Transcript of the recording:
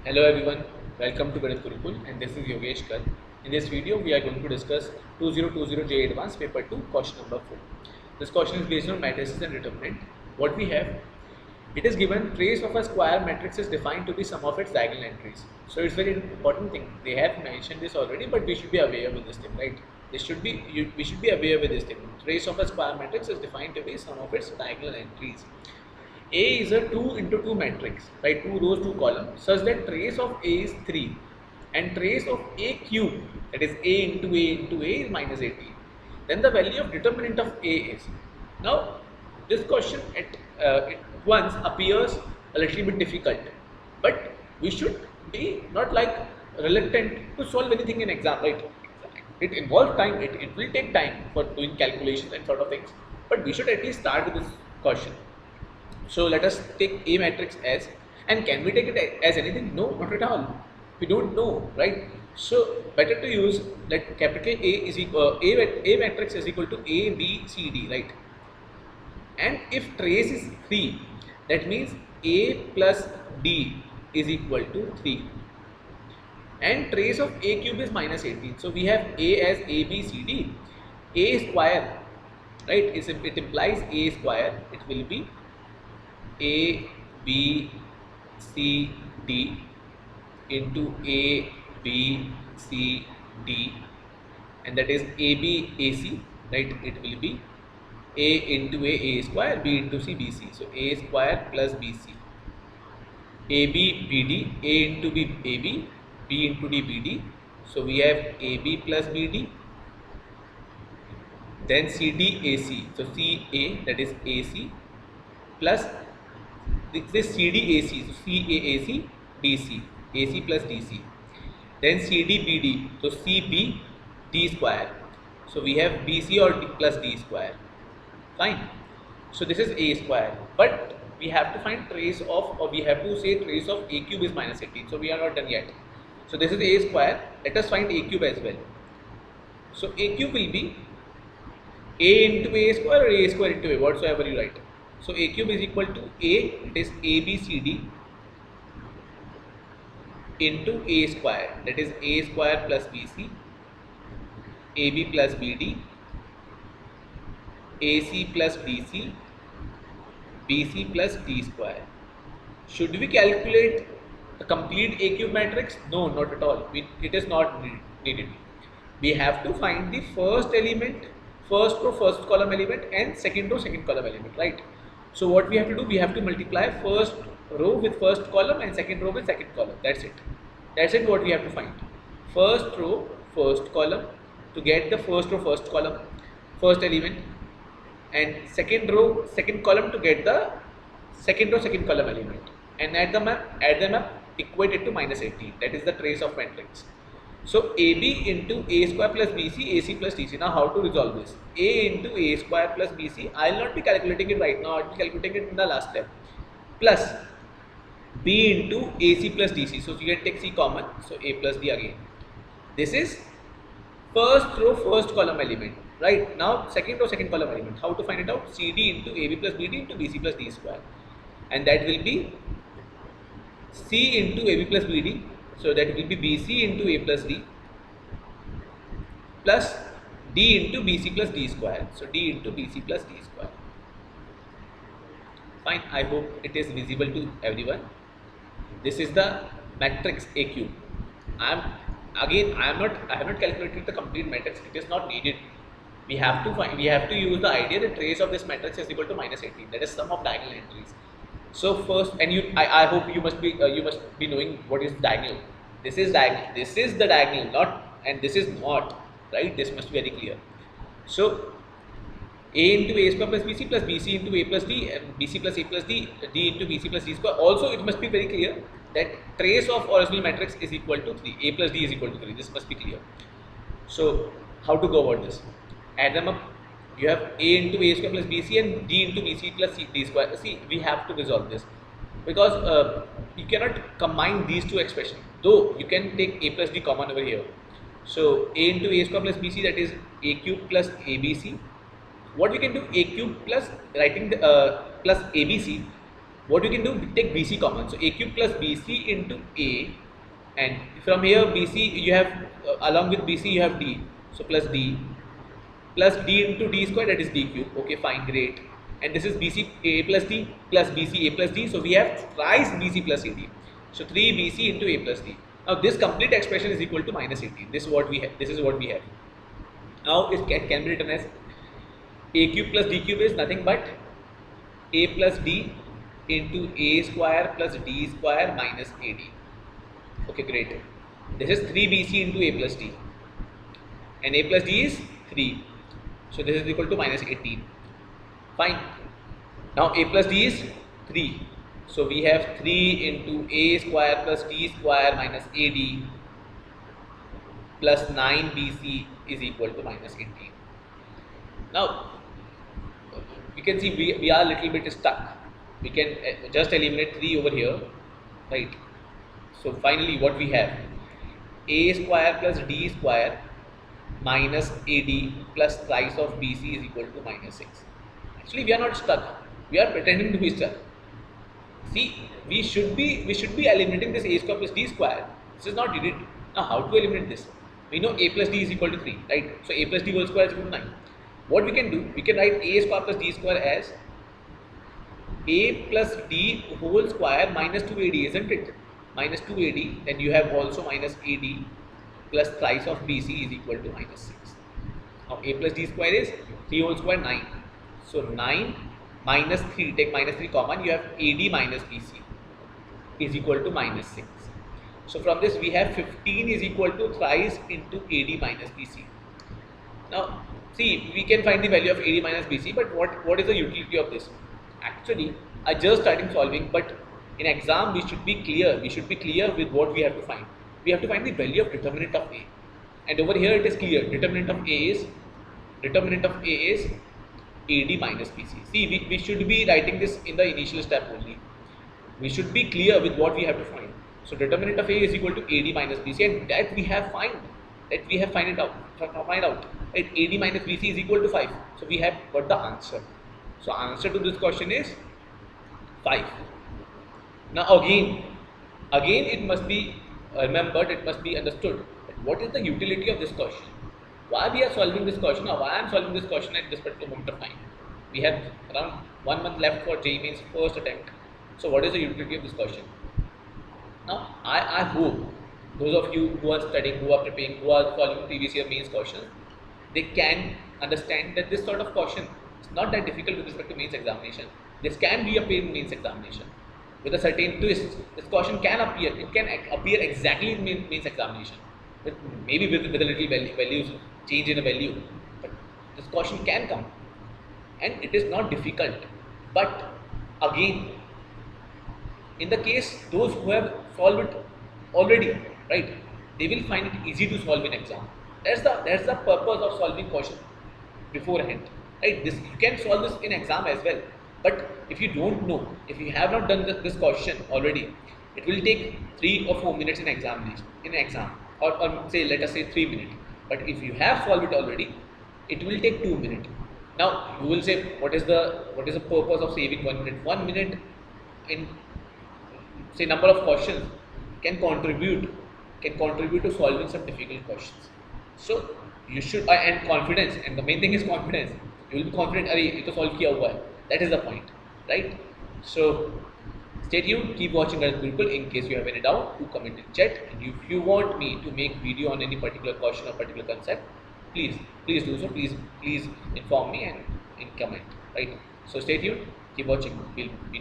Hello everyone, welcome to Garit Gurukul and this is Yogesh Kar. In this video, we are going to discuss 2020 JEE Advanced Paper 2 question number 4. This question is based on matrices and determinant. What we have, it is given trace of a square matrix is defined to be sum of its diagonal entries. So it's very important thing. They have mentioned this already, but we should be aware with this thing, right? We should be aware with this thing. Trace of a square matrix is defined to be sum of its diagonal entries. A is a 2 into 2 matrix, right? 2 rows, 2 columns, such that trace of A is 3 and trace of A cube, that is A into A is minus 18. Then the value of determinant of A is. Now, this question at once appears a little bit difficult, but we should be not like reluctant to solve anything in exam, right? It involves time, it will take time for doing calculations and sort of things, but we should at least start with this question. So let us take A matrix as, and can we take it as anything? No, not at all. We don't know, right? So better to use that capital A is equal A matrix is equal to A, B, C, D, right? And if trace is 3, that means A plus D is equal to 3. And trace of A cube is minus 18. So we have A as A, B, C, D. A square, right? It implies A square. It will be A, B, C, D into A, B, C, D, and that is AB, AC, right? It will be A into A square, B into C, BC. So A square plus BC. AB, BD, A into B, AB, B into D, BD. So we have AB plus BD. Then CD, AC. So CA, that is AC, plus this is CDAC, so CAAC, DC, AC plus DC. Then CDBD, so CB, D square. So we have BC or D plus D square. Fine. So this is A square. But we have to find trace of, or we have to say trace of A cube is minus 18. So we are not done yet. So this is A square. Let us find A cube as well. So A cube will be A into A square or A square into A, whatsoever you write. So A cube is equal to A, it is ABCD into A square, that is A square plus BC, AB plus BD, AC plus DC, BC plus D square. Should we calculate the complete A cube matrix? No, not at all. It is not needed. We have to find the first element, first row, first column element, and second row, second column element, right? So what we have to do, we have to multiply first row with first column and second row with second column. That's it. That's it what we have to find. First row, first column to get the first row, first column, first element, and second row, second column to get the second row, second column element. And add them up, equate it to minus 18. That is the trace of matrix. So AB into A square plus BC, AC plus DC. Now how to resolve this? A into A square plus BC. I will not be calculating it right now. I will be calculating it in the last step. Plus B into AC plus DC. So you can take C common. So A plus D again. This is first row, first column element. Right. Now second row, second column element. How to find it out? CD into AB plus BD into BC plus D square. And that will be C into AB plus BD. So that will be BC into A plus D plus D into BC plus D square. So D into BC plus D square. Fine. I hope it is visible to everyone. This is the matrix A cube. I have not calculated the complete matrix. It is not needed. We have to use the idea that trace of this matrix is equal to minus 18. That is sum of diagonal entries. So first, and I hope you must be knowing what is diagonal. This is diagonal. This is the diagonal, not, and this is not, right? This must be very clear. So A into A square plus BC plus BC into A plus D and BC plus A plus D, D into BC plus D square. Also, it must be very clear that trace of original matrix is equal to 3. A plus D is equal to 3. This must be clear. So how to go about this? Add them up. You have A into A square plus BC and D into BC plus D square. See, we have to resolve this because you cannot combine these two expressions. Though you can take A plus D common over here. So A into A square plus BC, that is A cube plus ABC. What we can do, A cube plus writing the plus ABC. what you can do, take BC common. So a cube plus BC into a, and from here BC you have along with BC you have D, so plus D into D square, that is D cube. Okay, fine, great. And this is BC a plus D plus BC a plus D, so we have thrice BC plus AD. So 3 BC into a plus D. Now this complete expression is equal to minus 18. This is what we have. This is what we have. Now it can be written as a cube plus D cube is nothing but a plus D into a square plus D square minus AD. Okay, great. This is 3 BC into a plus D, and a plus D is 3. So this is equal to minus 18. Fine. Now a plus D is 3. So we have 3 into a square plus D square minus AD plus 9 BC is equal to minus 18. Now you can see we are a little bit stuck. We can just eliminate 3 over here, right? So finally what we have, a square plus D square minus AD plus thrice of BC is equal to minus 6. Actually we are not stuck, we are pretending to be stuck. See, we should be eliminating this a square plus D square. This is not needed. Now how to eliminate this? We know a plus D is equal to 3, right? So a plus D whole square is equal to 9. What we can do, we can write a square plus D square as a plus D whole square minus 2AD, isn't it? Minus 2AD, then you have also minus AD plus thrice of BC is equal to minus 6. Now a plus D square is 3 whole square 9. So 9 minus 3, take minus 3 common, you have AD minus BC is equal to minus 6. So from this we have 15 is equal to thrice into AD minus BC. Now see, we can find the value of AD minus BC, but what is the utility of this? Actually, I just started solving, but in exam we should be clear. We should be clear with what we have to find. We have to find the value of determinant of A, and over here it is clear. Determinant of A is AD minus BC. See, we should be writing this in the initial step only. We should be clear with what we have to find. So determinant of A is equal to AD minus BC, and that we have find it out. Right? AD minus BC is equal to 5. So we have got the answer. So answer to this question is 5. Now again it must be remembered, it must be understood that what is the utility of this question. Why we are solving this question, or why I am solving this question at this particular moment of time. We have around 1 month left for JEE Mains first attempt. So what is the utility of this question? Now I hope those of you who are studying, who are preparing, who are solving previous year mains questions, they can understand that this sort of question is not that difficult with respect to mains examination. This can reappear in mains examination with a certain twist. This question can appear, it can appear exactly in mains examination, maybe with a little values, change in a value, but this question can come, and it is not difficult. But again, in the case those who have solved it already, right, they will find it easy to solve in exam. That's the purpose of solving question beforehand, right? This you can solve this in exam as well, but if you don't know, if you have not done this question already, it will take 3 or 4 minutes in exam, or say, let us say 3 minutes. But if you have solved it already, it will take 2 minutes. Now you will say, what is the purpose of saving 1 minute? 1 minute in, say, number of questions can contribute to solving some difficult questions. So you should, and confidence, and the main thing is confidence. You will be confident, अरे ये तो solve किया हुआ है. That is the point, right? So stay tuned, keep watching Ganit Gurukul. In case you have any doubt, do comment in chat. And if you want me to make video on any particular question or particular concept, please do so. Please inform me and in comment, right? So stay tuned, keep watching. We'll be